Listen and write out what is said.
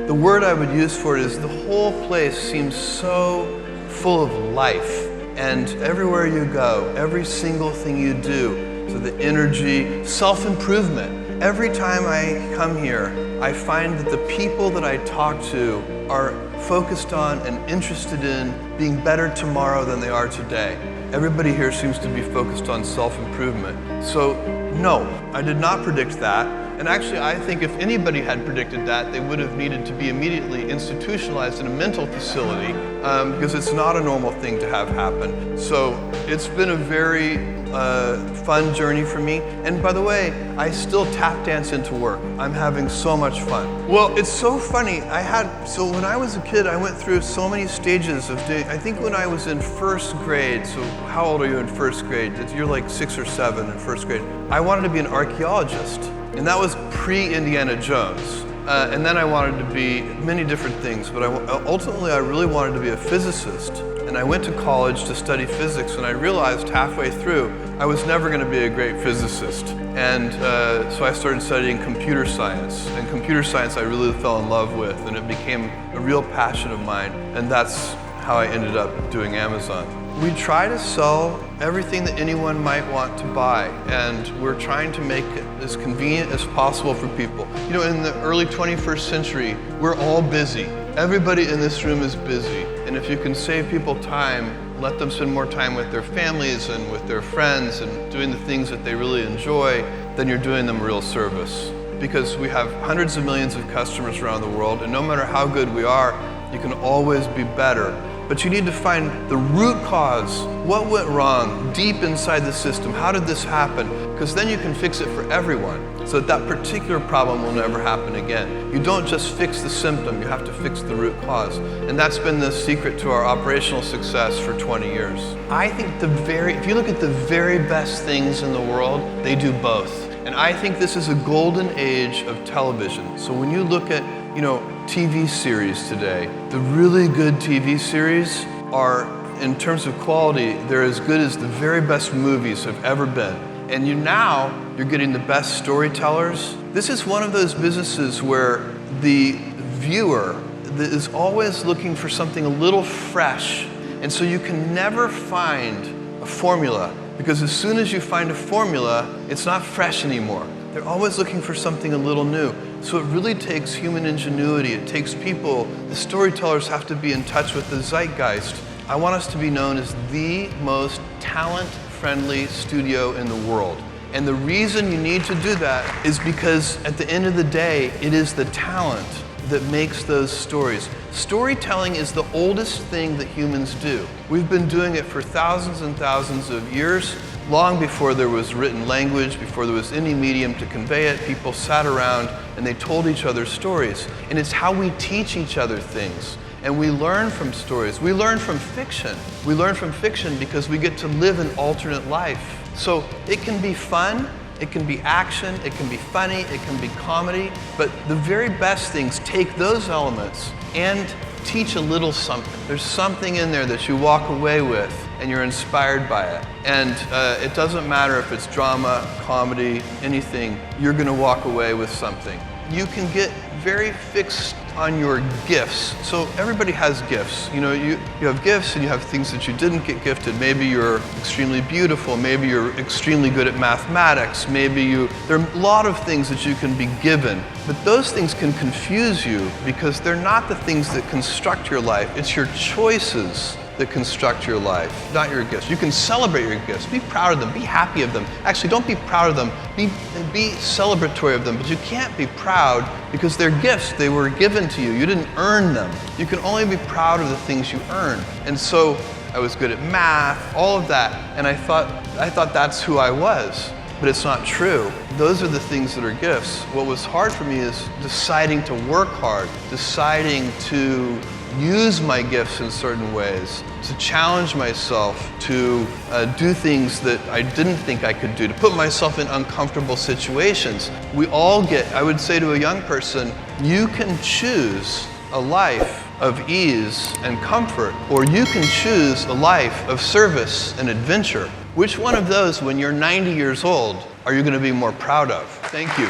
The word I would use for it is the whole place seems so full of life. And everywhere you go, every single thing you do, so the energy, self-improvement. Every time I come here, I find that the people that I talk to are focused on and interested in being better tomorrow than they are today. Everybody here seems to be focused on self-improvement. So no, I did not predict that. And actually, I think if anybody had predicted that, they would have needed to be immediately institutionalized in a mental facility because it's not a normal thing to have happen. So it's been a very fun journey for me. And by the way, I still tap dance into work. I'm having so much fun. Well, it's so funny. So when I was a kid, I went through so many stages of doing, I think when I was in first grade, so how old are you in first grade? You're like 6 or 7 in first grade. I wanted to be an archaeologist. And that was pre-Indiana Jones. And then I wanted to be many different things, but ultimately I really wanted to be a physicist. And I went to college to study physics, and I realized halfway through I was never going to be a great physicist. And so I started studying computer science. And computer science I really fell in love with, and it became a real passion of mine. And that's how I ended up doing Amazon. We try to sell everything that anyone might want to buy, and we're trying to make it as convenient as possible for people. You know, in the early 21st century, we're all busy. Everybody in this room is busy, and if you can save people time, let them spend more time with their families and with their friends and doing the things that they really enjoy, then you're doing them a real service. Because we have hundreds of millions of customers around the world, and no matter how good we are, you can always be better. But you need to find the root cause. What went wrong deep inside the system? How did this happen? Because then you can fix it for everyone so that particular problem will never happen again. You don't just fix the symptom, you have to fix the root cause. And that's been the secret to our operational success for 20 years. I think if you look at the very best things in the world, they do both. And I think this is a golden age of television. So when you look at, TV series today, the really good TV series are, in terms of quality, they're as good as the very best movies have ever been. And you're getting the best storytellers. This is one of those businesses where the viewer is always looking for something a little fresh. And so you can never find a formula, because as soon as you find a formula, it's not fresh anymore. They're always looking for something a little new. So it really takes human ingenuity. It takes people. The storytellers have to be in touch with the zeitgeist. I want us to be known as the most talent-friendly studio in the world. And the reason you need to do that is because at the end of the day, it is the talent that makes those stories. Storytelling is the oldest thing that humans do. We've been doing it for thousands and thousands of years. Long before there was written language, before there was any medium to convey it, people sat around and they told each other stories. And it's how we teach each other things. And we learn from stories. We learn from fiction. We learn from fiction because we get to live an alternate life. So it can be fun, it can be action, it can be funny, it can be comedy, but the very best things take those elements and teach a little something. There's something in there that you walk away with and you're inspired by it. And it doesn't matter if it's drama, comedy, anything, you're gonna walk away with something. You can get very fixed on your gifts. So everybody has gifts. You have gifts and you have things that you didn't get gifted. Maybe you're extremely beautiful, maybe you're extremely good at mathematics, there are a lot of things that you can be given. But those things can confuse you because they're not the things that construct your life. It's your choices that construct your life, not your gifts. You can celebrate your gifts, be proud of them, be happy of them. Actually, don't be proud of them, be celebratory of them, but you can't be proud because they're gifts, they were given to you. You didn't earn them. You can only be proud of the things you earn. And so I was good at math, all of that, and I thought that's who I was. But it's not true. Those are the things that are gifts. What was hard for me is deciding to work hard, deciding to use my gifts in certain ways, to challenge myself, to do things that I didn't think I could do, to put myself in uncomfortable situations. We all I would say to a young person, you can choose a life of ease and comfort, or you can choose a life of service and adventure. Which one of those, when you're 90 years old, are you going to be more proud of? Thank you.